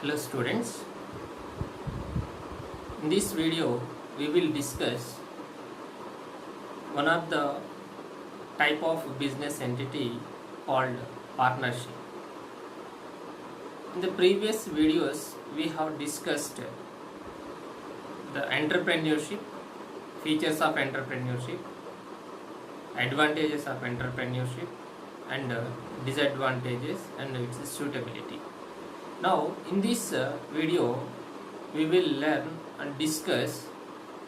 Hello students, in this video we will discuss one of the type of business entity called partnership. In the previous videos we have discussed the entrepreneurship, features of entrepreneurship, advantages of entrepreneurship and disadvantages and its suitability. Now in this video we will learn and discuss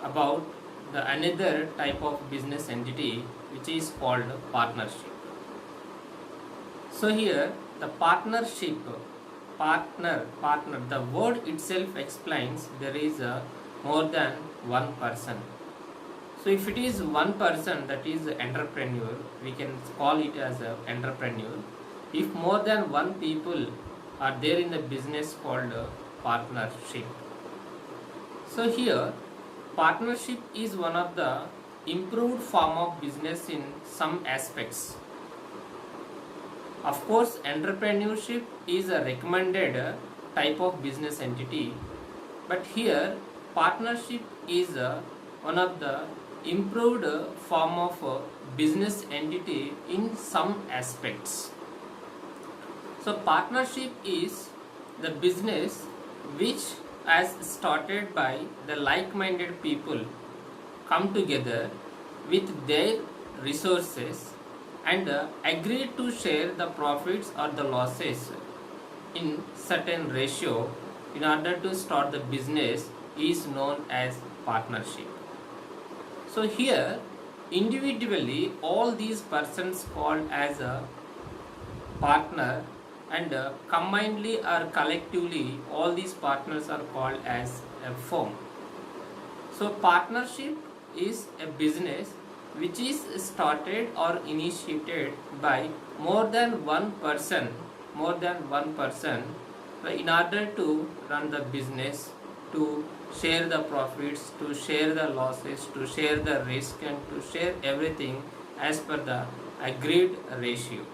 about the another type of business entity which is called partnership. So here the partnership, partner, the word itself explains there is more than one person. So if it is one person, that is entrepreneur, we can call it as an entrepreneur. If more than one people are there in the business called partnership. So here partnership is one of the improved form of business in some aspects. Of course entrepreneurship is a recommended type of business entity, but here partnership is one of the improved form of business entity in some aspects. So partnership is the business which as started by the like-minded people come together with their resources and agree to share the profits or the losses in certain ratio in order to start the business is known as partnership. So here individually all these persons called as a partner and combinedly or collectively all these partners are called as a firm. So partnership is a business which is started or initiated by more than one person in order to run the business, to share the profits, to share the losses, to share the risk and to share everything as per the agreed ratio.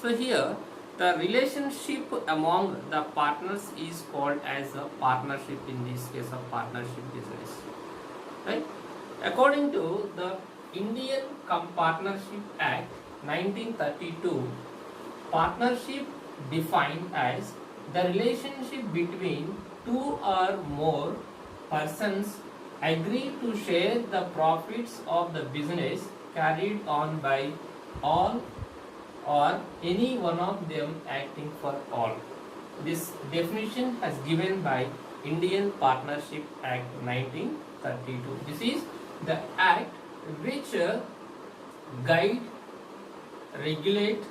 So here the relationship among the partners is called as a partnership, in this case of partnership business, right? According to the Indian Partnership Act 1932, partnership defined as the relationship between two or more persons agree to share the profits of the business carried on by all or any one of them acting for all. This definition has given by Indian Partnership Act 1932. This is the act which guide, regulate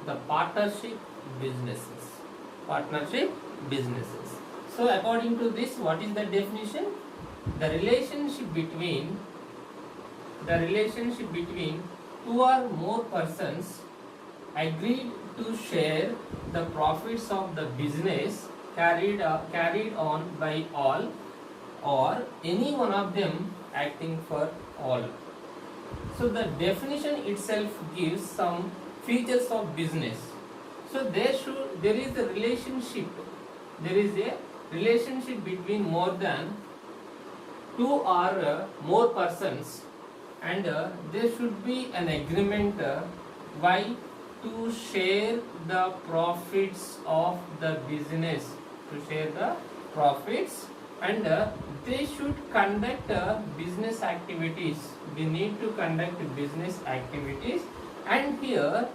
the partnership businesses. So according to this, what is the definition? The relationship between two or more persons agreed to share the profits of the business carried on by all or any one of them acting for all. So the definition itself gives some features of business. So there is a relationship between more than two or more persons, and there should be an agreement why to share the profits of the business, and they should conduct business activities. We need to conduct business activities, and here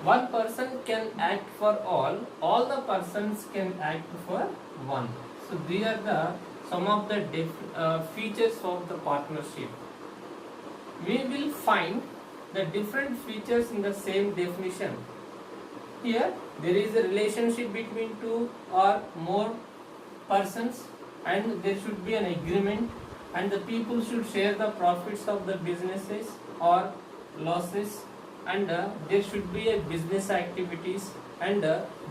one person can act for all the persons can act for one. So these are the some of the features of the partnership. We will find the different features in the same definition. Here there is a relationship between two or more persons and there should be an agreement, and the people should share the profits of the businesses or losses, and there should be a business activities, and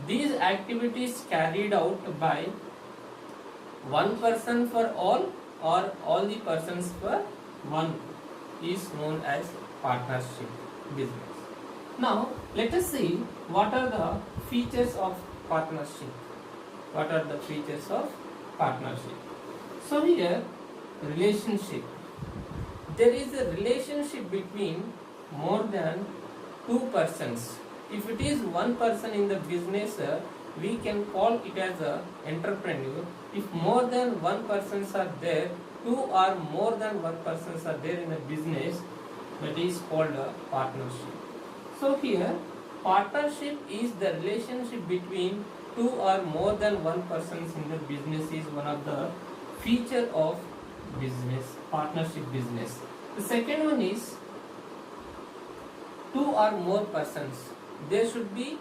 these activities carried out by one person for all or all the persons for one is known as partnership business. Now Let us see what are the features of partnership. What are the features of partnership? So here, relationship. There is a relationship between more than two persons. If it is one person in the business, we can call it as a entrepreneur. If more than one persons are there, two or more than one persons are there in a business, that is called a partnership. So here, partnership is the relationship between two or more than one persons in the business is one of the feature of business, partnership business. The second one is two or more persons. There should be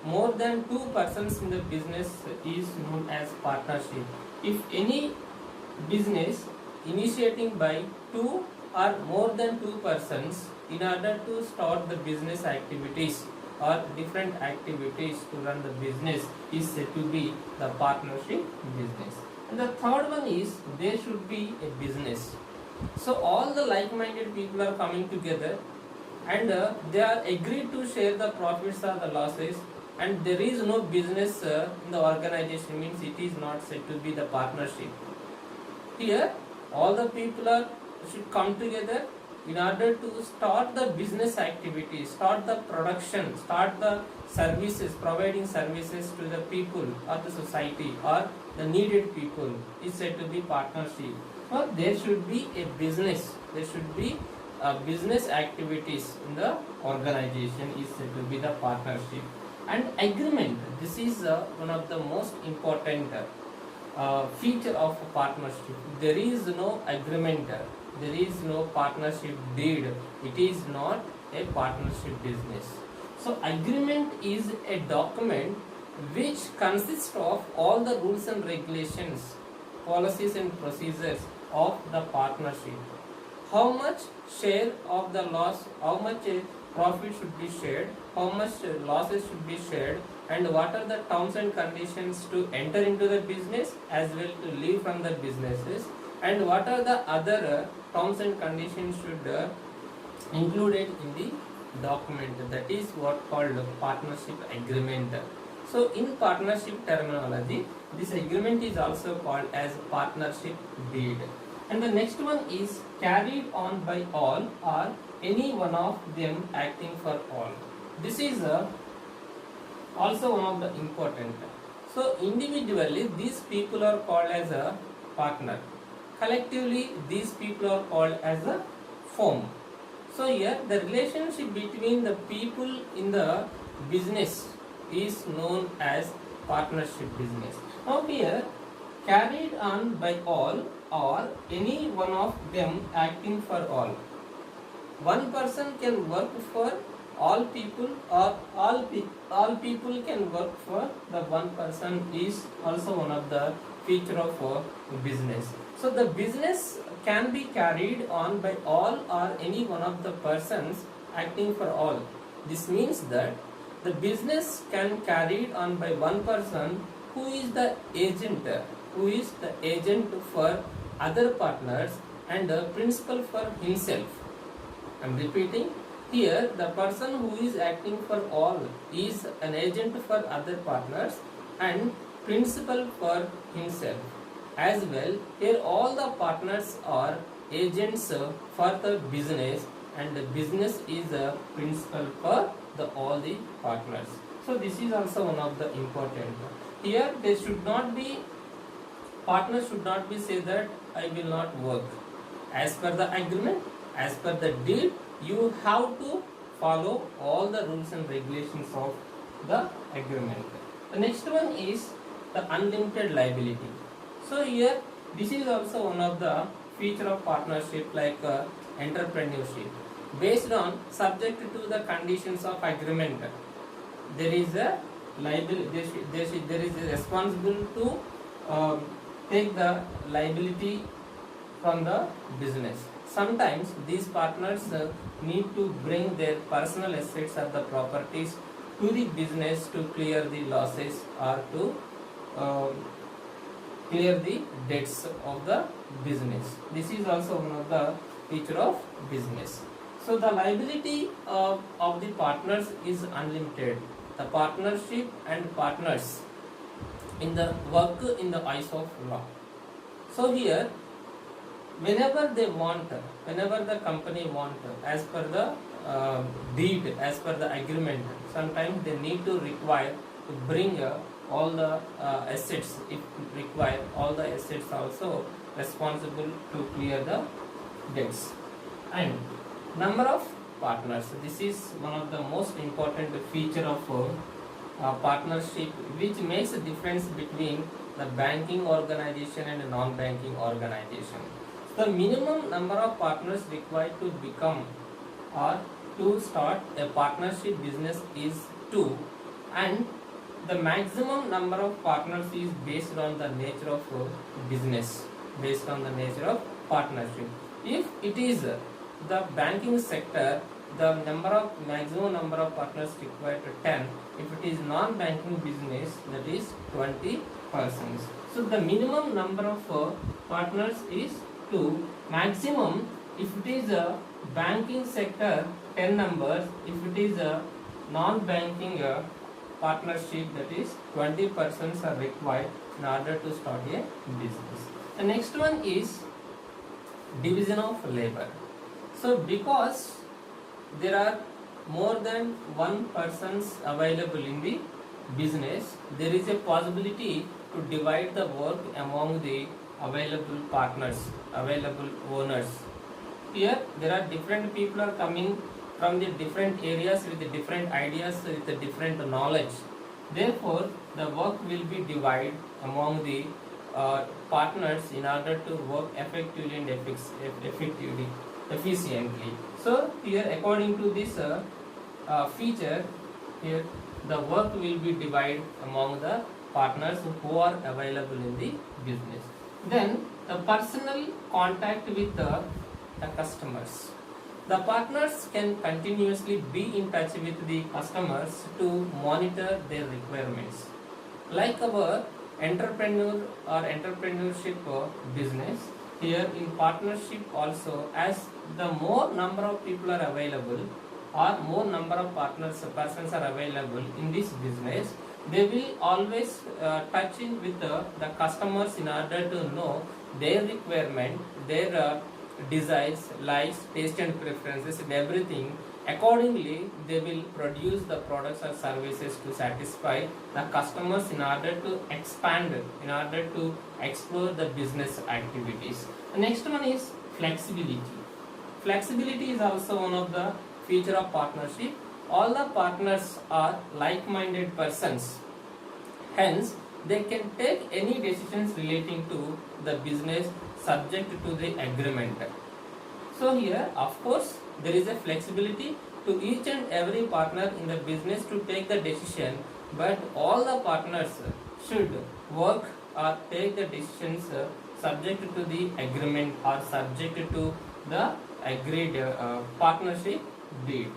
more than two persons in the business is known as partnership. If any business initiating by two or more than two persons in order to start the business activities or different activities to run the business is said to be the partnership business. And the third one is there should be a business. So all the like-minded people are coming together and they are agreed to share the profits or the losses, and there is no business in the organization, means it is not said to be the partnership. Here all the people should come together in order to start the business activity, start the production, start the services, providing services to the people or the society or the needed people is said to be partnership. So there should be a business, there should be business activities in the organization is said to be the partnership. And agreement, this is one of the most important feature of a partnership. There is no agreement, there is no partnership deed, it is not a partnership business. So agreement is a document which consists of all the rules and regulations, policies and procedures of the partnership. How much share of the loss, how much profit should be shared, how much losses should be shared, and what are the terms and conditions to enter into the business as well to leave from the businesses, and what are the other terms and conditions should included in the document. That is what called partnership agreement. So in partnership terminology, this agreement is also called as partnership deed. And the next one is carried on by all or any one of them acting for all. This is also one of the important. So individually these people are called as a partner. Collectively these people are called as a firm. So here the relationship between the people in the business is known as partnership business. Now here, carried on by all or any one of them acting for all. One person can work for all people or all people can work for the one person is also one of the feature of business. So the business can be carried on by all or any one of the persons acting for all. This means that the business can carried on by one person who is the agent for other partners and the principal for himself. I am repeating, here the person who is acting for all is an agent for other partners and principal for himself. As well, here all the partners are agents for the business and the business is a principal for all the partners. So this is also one of the important. Here they should not be, partners should not be say that I will not work. As per the agreement, as per the deal, you have to follow all the rules and regulations of the agreement. The next one is the unlimited liability. So here this is also one of the feature of partnership like entrepreneurship. Based on subject to the conditions of agreement, there is a liability. There is a responsible to take the liability from the business. Sometimes these partners need to bring their personal assets or the properties to the business to clear the losses or to clear the debts of the business. This is also one of the feature of business. So the liability of the partners is unlimited. The partnership and partners in the work in the eyes of law. So here, whenever the company want, as per the deed, as per the agreement, sometimes they need to require to bring all the assets, if required, all the assets also responsible to clear the debts. And number of partners, this is one of the most important feature of partnership, which makes a difference between the banking organization and non-banking organization. The minimum number of partners required to become or to start a partnership business is 2, and the maximum number of partners is based on the nature of business, based on the nature of partnership. If it is the banking sector, the maximum number of partners required to 10. If it is non-banking business, that is 20 persons. So the minimum number of partners is 2. Maximum, if it is a banking sector, 10 numbers. If it is a non-banking partnership, that is 20 persons are required in order to start a business. The next one is division of labor. So because there are more than one persons available in the business, there is a possibility to divide the work among the available partners, available owners. Here there are different people are coming from the different areas with the different ideas, with the different knowledge. Therefore the work will be divided among the partners in order to work effectively and efficiently. So here, according to this feature, here the work will be divided among the partners who are available in the business. Then the personal contact with the customers. The partners can continuously be in touch with the customers to monitor their requirements. Like our entrepreneur or entrepreneurship business, here in partnership also, as the more number of people are available or more number of persons are available in this business, they will always touch in with the customers in order to know their requirement, their desires, likes, taste and preferences and everything. Accordingly, they will produce the products or services to satisfy the customers in order to expand, in order to explore the business activities. The next one is flexibility. Flexibility is also one of the feature of partnership. All the partners are like-minded persons. Hence, they can take any decisions relating to the business subject to the agreement. So here, of course, there is a flexibility to each and every partner in the business to take the decision, but all the partners should work or take the decisions subject to the agreement or subject to the agreed partnership deed.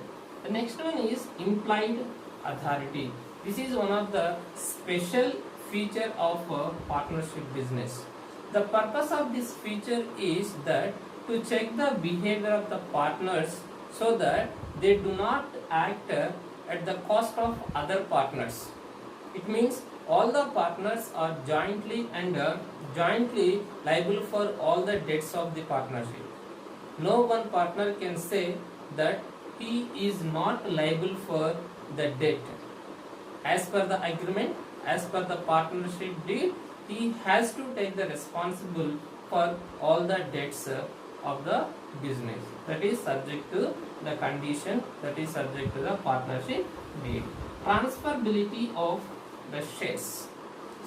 The next one is implied authority. This is one of the special feature of partnership business. The purpose of this feature is that to check the behavior of the partners so that they do not act at the cost of other partners. It means all the partners are jointly liable for all the debts of the partnership. No one partner can say that he is not liable for the debt. As per the agreement, as per the partnership deed, he has to take the responsible for all the debts of the business. That is subject to the condition, that is subject to the partnership deed. Transferability of the shares.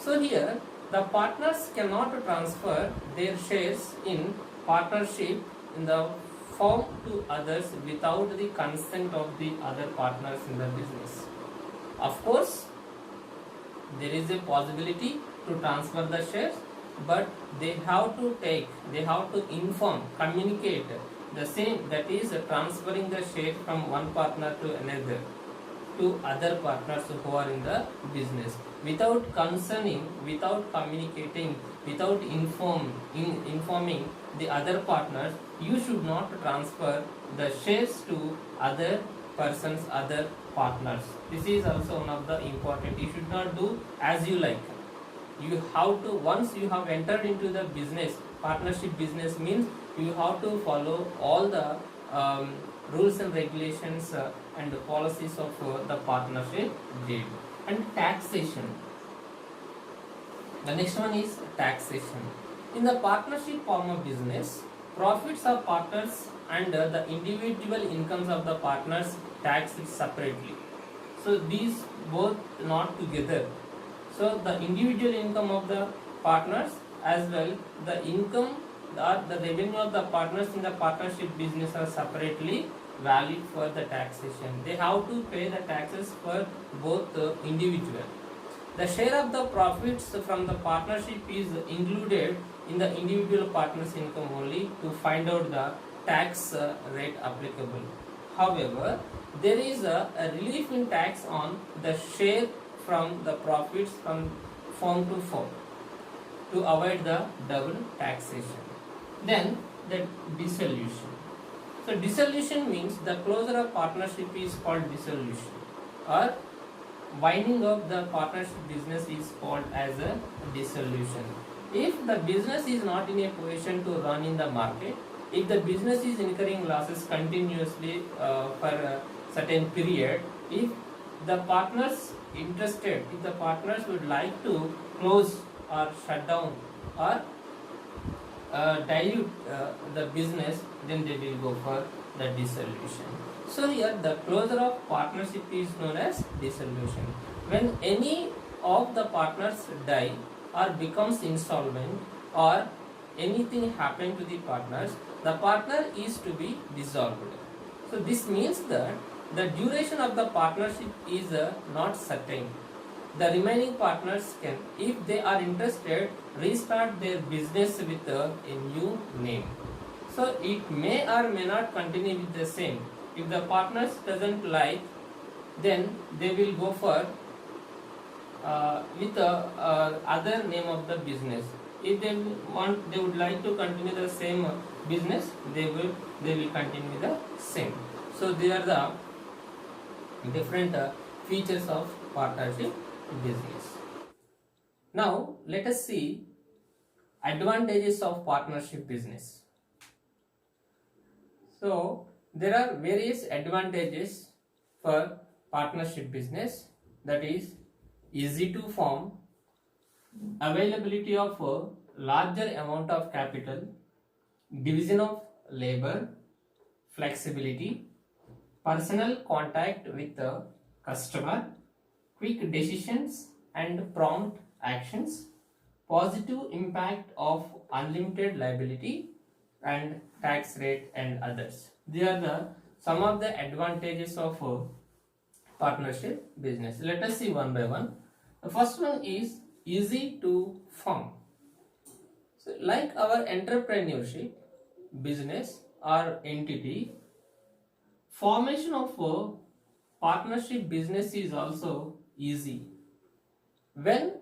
So here the partners cannot transfer their shares in partnership in the form to others without the consent of the other partners in the business. Of course, there is a possibility to transfer the shares, but they have to inform, communicate the same, that is transferring the share from one partner to another. to other partners who are in the business. Without concerning, without communicating, without informing the other partners, you should not transfer the shares to other persons, other partners. This is also one of the important. You should not do as you like. You have to, once you have entered into the business, partnership business means you have to follow all the rules and regulations and the policies of the partnership deed. And taxation, the next one is taxation. In the partnership form of business, profits of partners and the individual incomes of the partners taxed separately. So these both not together. So the individual income of the partners as well the income or the revenue of the partners in the partnership business are separately valid for the taxation. They have to pay the taxes for both individual. The share of the profits from the partnership is included in the individual partner's income only to find out the tax rate applicable. However, there is a relief in tax on the share from the profits from firm to firm to avoid the double taxation. Then the dissolution. So dissolution means the closure of partnership is called dissolution, or winding of the partnership business is called as a dissolution. If the business is not in a position to run in the market, if the business is incurring losses continuously for a certain period, if the partners interested, if the partners would like to close or shut down or dilute the business, then they will go for the dissolution. So here the closure of partnership is known as dissolution. When any of the partners die or becomes insolvent or anything happen to the partners, the partner is to be dissolved. So this means that the duration of the partnership is not certain. The remaining partners can, if they are interested, restart their business with a new name. So it may or may not continue with the same. If the partners doesn't like, then they will go for with other name of the business. If they want, they would like to continue the same business, they will continue the same. So they are the different features of partnership business. Now let us see advantages of partnership business. So there are various advantages for partnership business, that is easy to form, availability of a larger amount of capital, division of labor, flexibility, personal contact with the customer, quick decisions and prompt actions, positive impact of unlimited liability and tax rate and others. These are the some of the advantages of partnership business. Let us see one by one. The first one is easy to form. So like our entrepreneurship business or entity, formation of a partnership business is also easy. When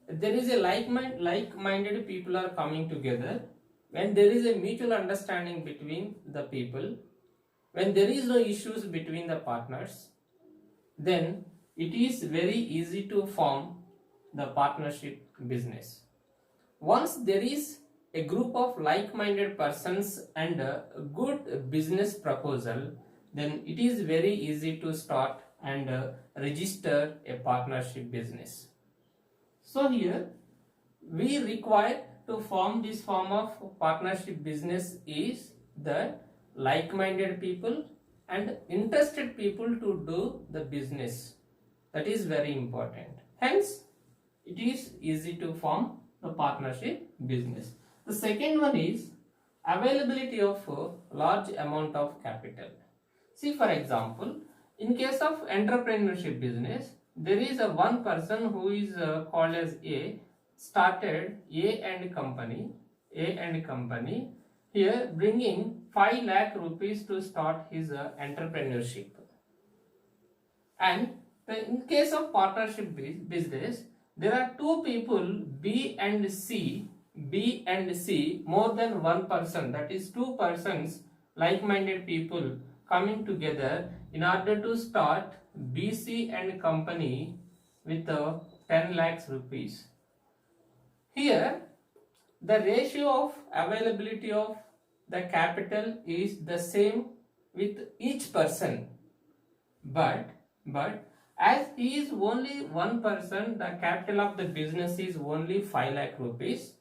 there is a like-minded people are coming together, when there is a mutual understanding between the people, when there is no issues between the partners, then it is very easy to form the partnership business. Once there is a group of like-minded persons and a good business proposal, then it is very easy to start and register a partnership business. So here we require to form this form of partnership business is the like-minded people and interested people to do the business. That is very important. Hence, it is easy to form the partnership business. The second one is availability of a large amount of capital. See, for example, in case of entrepreneurship business, there is a one person who is called as A, started A and company, here bringing 5 lakh rupees to start his entrepreneurship. And in case of partnership business, there are two people B and C, more than one person, that is two persons, like-minded people coming together in order to start BC and company with 10 lakhs rupees. Here, the ratio of availability of the capital is the same with each person, but as he is only one person, the capital of the business is only 5 lakh rupees.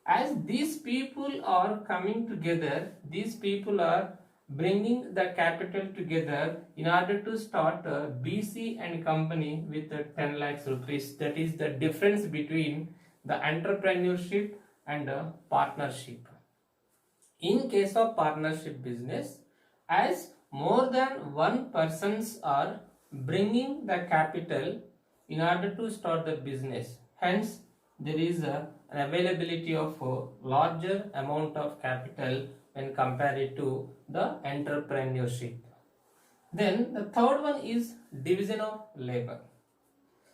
As these people are coming together, these people are bringing the capital together in order to start BC and company with 10 lakhs rupees. That is the difference between the entrepreneurship and partnership. In case of partnership business, as more than one persons are bringing the capital in order to start the business, hence there is an availability of a larger amount of capital when compared to the entrepreneurship. Then the third one is division of labor.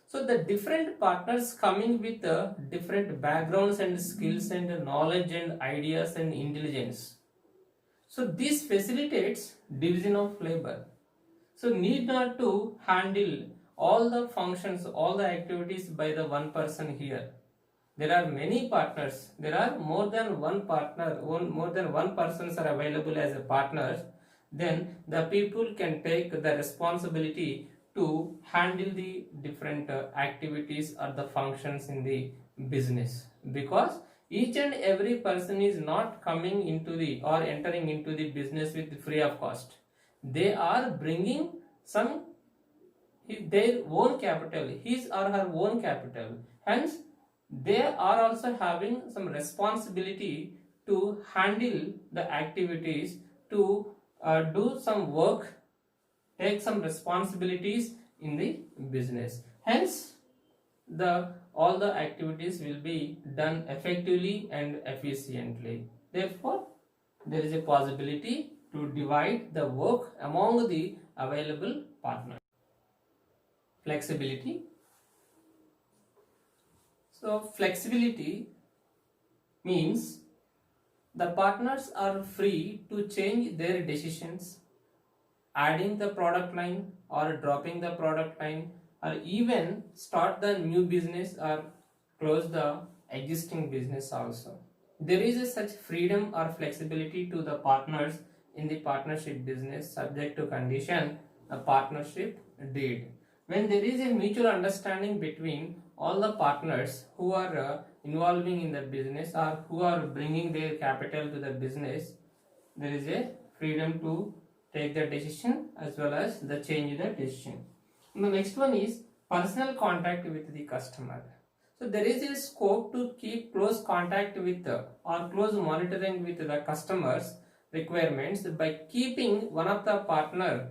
So the different partners coming with different backgrounds and skills and knowledge and ideas and intelligence. So this facilitates division of labor. So need not to handle all the functions, all the activities by the one person here. There are many partners. There are more than one partner, more than one persons are available as a partners. Then the people can take the responsibility to handle the different activities or the functions in the business, because each and every person is not coming into the or entering into the business with free of cost. They are bringing some their own capital, his or her own capital. Hence they are also having some responsibility to handle the activities, to do some work, take some responsibilities in the business. Hence the all the activities will be done effectively and efficiently. Therefore there is a possibility to divide the work among the available partners. Flexibility. So flexibility means the partners are free to change their decisions, adding the product line or dropping the product line, or even start the new business or close the existing business also. There is a such freedom or flexibility to the partners in the partnership business, subject to condition the partnership deed. When there is a mutual understanding between all the partners who are involving in the business or who are bringing their capital to the business, there is a freedom to take the decision as well as the change the decision. And the next one is personal contact with the customer. So there is a scope to keep close contact with or close monitoring with the customers requirements by keeping one of the partner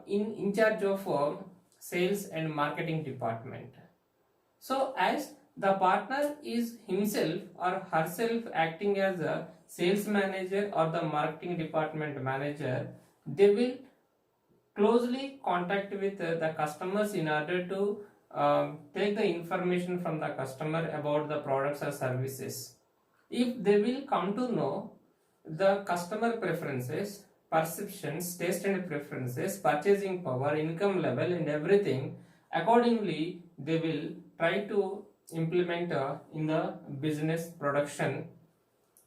in charge of sales and marketing department. So as the partner is himself or herself acting as a sales manager or the marketing department manager, they will closely contact with the customers in order to take the information from the customer about the products or services. If they will come to know the customer preferences, perceptions, taste and preferences, purchasing power, income level and everything, accordingly they will try to implement in the business production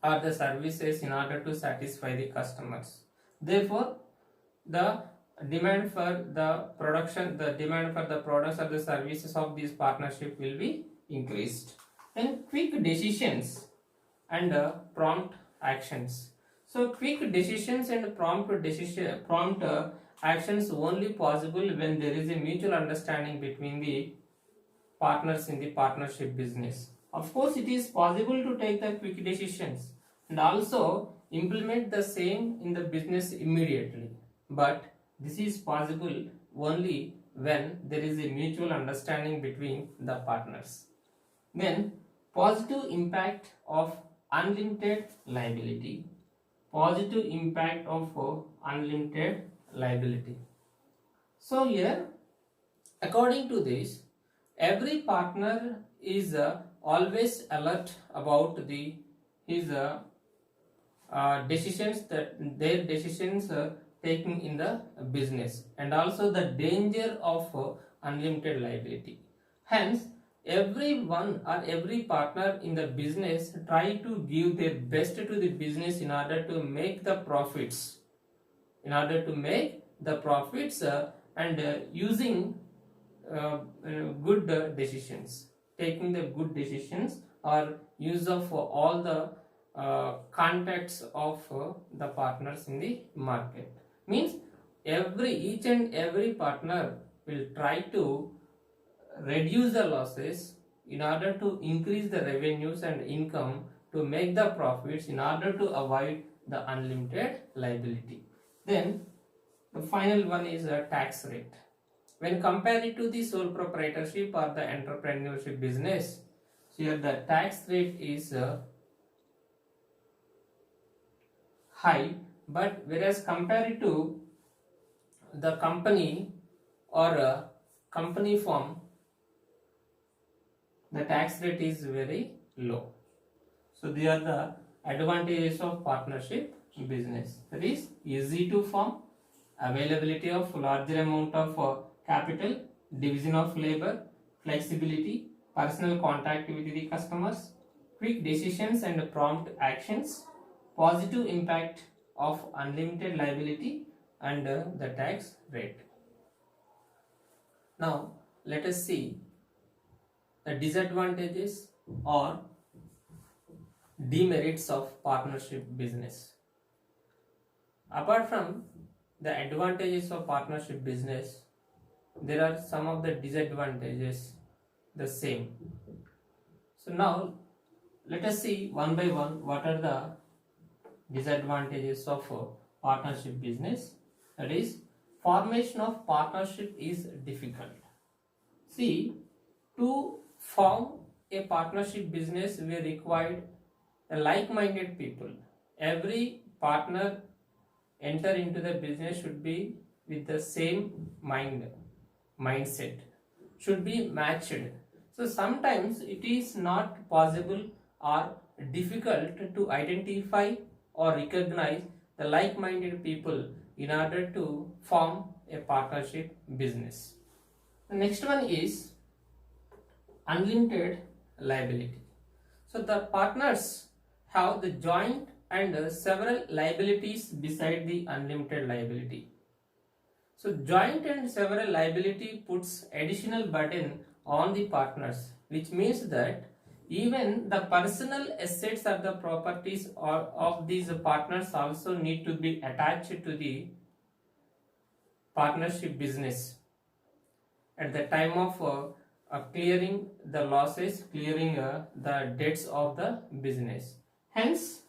or the services in order to satisfy the customers. Therefore the demand for the production, the demand for the products or the services of this partnership will be increased. Then quick decisions and prompt actions. So quick decisions and prompt actions only possible when there is a mutual understanding between the partners in the partnership business. Of course it is possible to take the quick decisions and also implement the same in the business immediately, but this is possible only when there is a mutual understanding between the partners. Then positive impact of unlimited liability. Positive impact of unlimited liability. So here According to this, every partner is always alert about his decisions, that their decisions taking in the business, and also the danger of unlimited liability. Hence, everyone or every partner in the business try to give their best to the business in order to make the profits, and using good decisions, taking the good decisions, or use of all the contacts of the partners in the market. Means each and every partner will try to reduce the losses in order to increase the revenues and income, to make the profits in order to avoid the unlimited liability. Then the final one is a tax rate. When compared to the sole proprietorship or the entrepreneurship business, here the tax rate is high, but whereas compared to the company or a company firm, the tax rate is very low. So these are the advantages of partnership business. That is easy to form, availability of larger amount of capital, division of labor, flexibility, personal contact with the customers, quick decisions and prompt actions, positive impact of unlimited liability, and the tax rate. Now let us see the disadvantages or demerits of partnership business. Apart from the advantages of partnership business, there are some of the disadvantages the same. So now let us see one by one what are the disadvantages of partnership business. That is, formation of partnership is difficult. See, to form a partnership business, we required like-minded people. Every partner enter into the business should be with the same mindset, should be matched. So sometimes it is not possible or difficult to identify or recognize the like-minded people in order to form a partnership business. The next one is unlimited liability. So the partners have the joint and several liabilities beside the unlimited liability. So joint and several liability puts additional burden on the partners, which means that even the personal assets or the properties of these partners also need to be attached to the partnership business at the time of clearing the losses, clearing the debts of the business. Hence,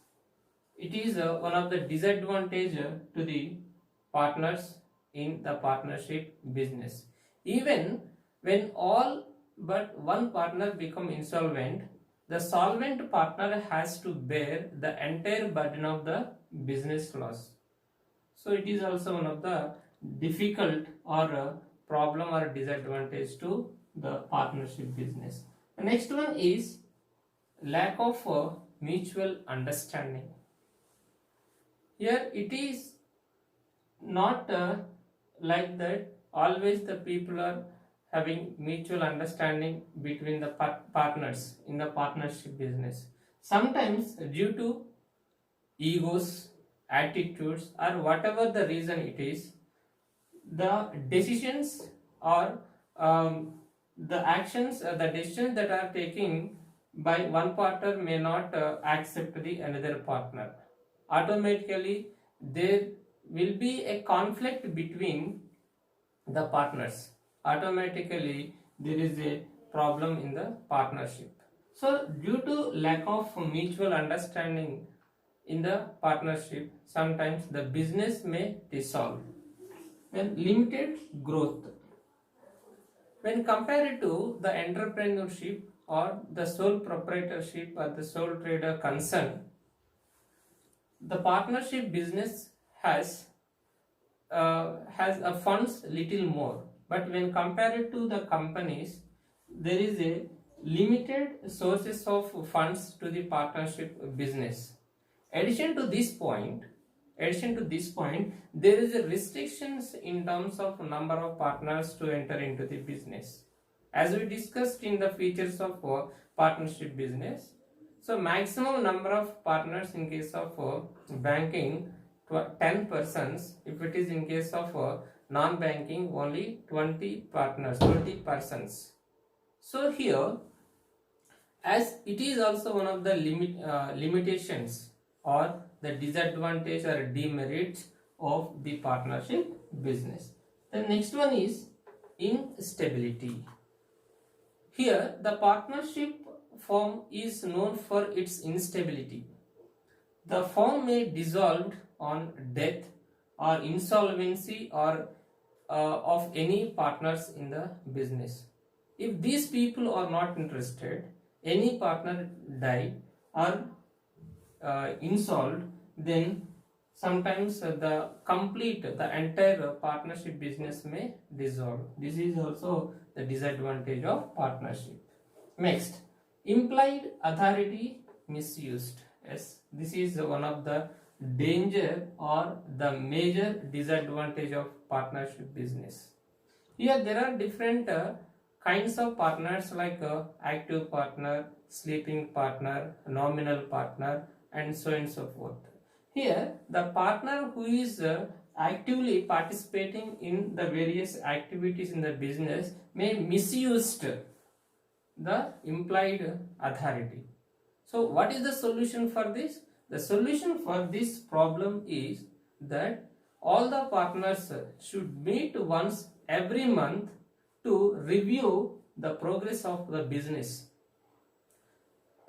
it is one of the disadvantage to the partners in the partnership business. Even when all but one partner become insolvent, the solvent partner has to bear the entire burden of the business loss. So it is also one of the difficult or problem or disadvantage to the partnership business. The next one is lack of mutual understanding. Here it is not like that always the people are having mutual understanding between the partners in the partnership business. Sometimes due to egos, attitudes, or whatever the reason it is, the decisions or the actions, the decisions that are taken by one partner may not accept the another partner. Automatically there will be a conflict between the partners. Automatically there is a problem in the partnership. So due to lack of mutual understanding in the partnership, sometimes the business may dissolve. Then limited growth. When compared to the entrepreneurship or the sole proprietorship or the sole trader concern, the partnership business has a funds little more, but when compared to the companies, there is a limited sources of funds to the partnership business. Addition to this point, there is a restrictions in terms of number of partners to enter into the business. As we discussed in the features of partnership business, so maximum number of partners in case of banking 10 persons. If it is in case of non-banking, only 20 partners, 20 persons. So here, as it is also one of the limitations or the disadvantage or demerits of the partnership business. The next one is instability. Here, the partnership firm is known for its instability. The firm may dissolve on death or insolvency or of any partners in the business. If these people are not interested, any partner die or insolved, then sometimes the entire partnership business may dissolve. This is also the disadvantage of partnership. Next, implied authority misused. Yes, this is one of the danger or the major disadvantage of partnership business. Here there are different kinds of partners like active partner, sleeping partner, nominal partner, and so on and so forth. Here the partner who is actively participating in the various activities in the business may misuse the implied authority. So what is the solution for this? The solution for this problem is that all the partners should meet once every month to review the progress of the business.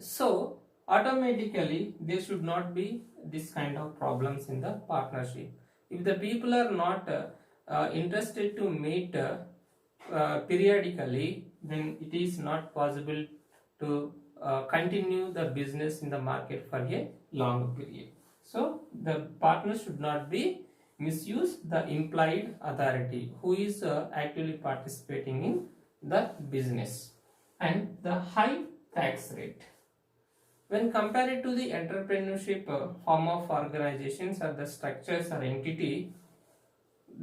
So automatically there should not be this kind of problems in the partnership. If the people are not interested to meet periodically, then it is not possible to continue the business in the market for a long period. So the partner should not be misuse the implied authority who is actively participating in the business. And the high tax rate. When compared to the entrepreneurship form of organizations or the structures or entity,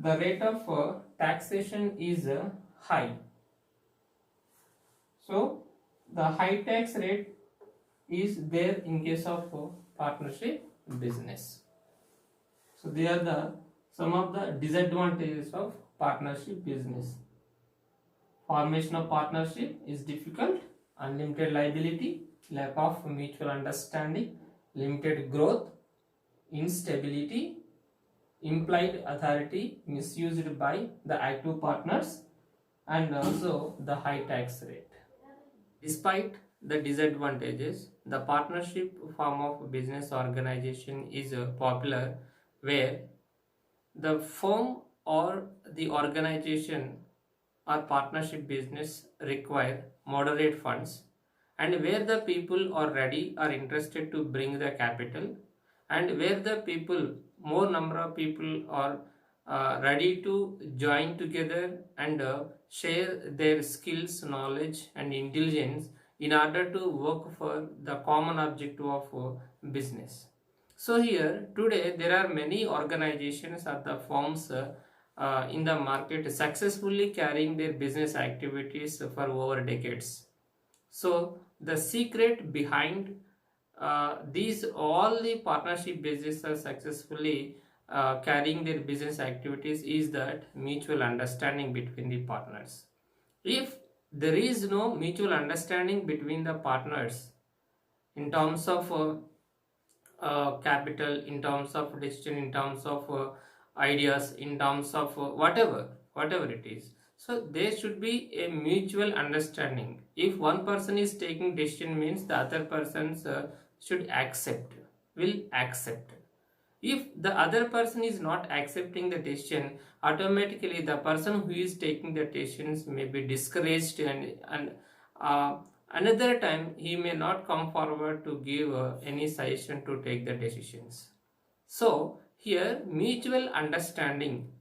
the rate of taxation is high. So the high tax rate is there in case of partnership business. So they are some of the disadvantages of partnership business. Formation of partnership is difficult, unlimited liability, lack of mutual understanding, limited growth, instability, implied authority misused by the active partners, and also the high tax rate. Despite the disadvantages, the partnership form of business organization is popular, where the firm or the organization or partnership business require moderate funds, and where the people are ready or interested to bring the capital, and where the people, more number of people are ready to join together and share their skills, knowledge and intelligence in order to work for the common objective of business. So here today there are many organizations or the firms in the market successfully carrying their business activities for over decades. So the secret behind these all the partnership businesses are successfully carrying their business activities is that mutual understanding between the partners. If there is no mutual understanding between the partners in terms of capital, in terms of decision, in terms of ideas, in terms of whatever it is, so there should be a mutual understanding. If one person is taking decision, means the other persons will accept. If the other person is not accepting the decision, automatically the person who is taking the decisions may be discouraged, and another time he may not come forward to give any suggestion to take the decisions. So here mutual understanding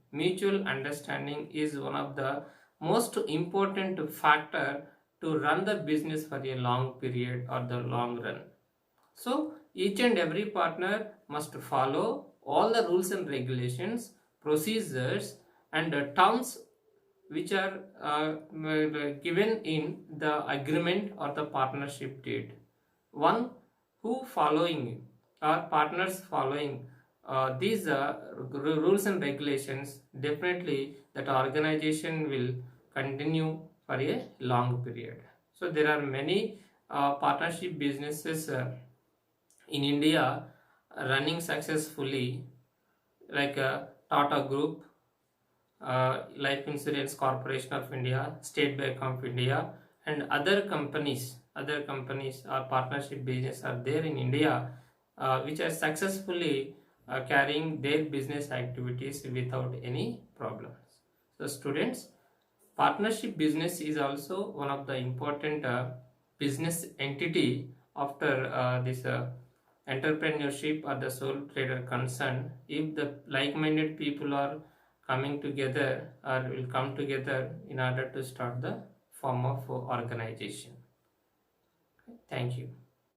is one of the most important factor to run the business for a long period or the long run. So each and every partner must follow all the rules and regulations, procedures, and terms which are given in the agreement or the partnership deed. One who following or partners following these rules and regulations, definitely that organization will continue for a long period. So there are many partnership businesses in India running successfully, like Tata Group, Life Insurance Corporation of India, State Bank of India, and other companies or partnership business are there in India, which are successfully carrying their business activities without any problems. So students, partnership business is also one of the important business entity after this entrepreneurship or the sole trader concern. If the like-minded people are coming together or will come together in order to start the form of organization. Thank you.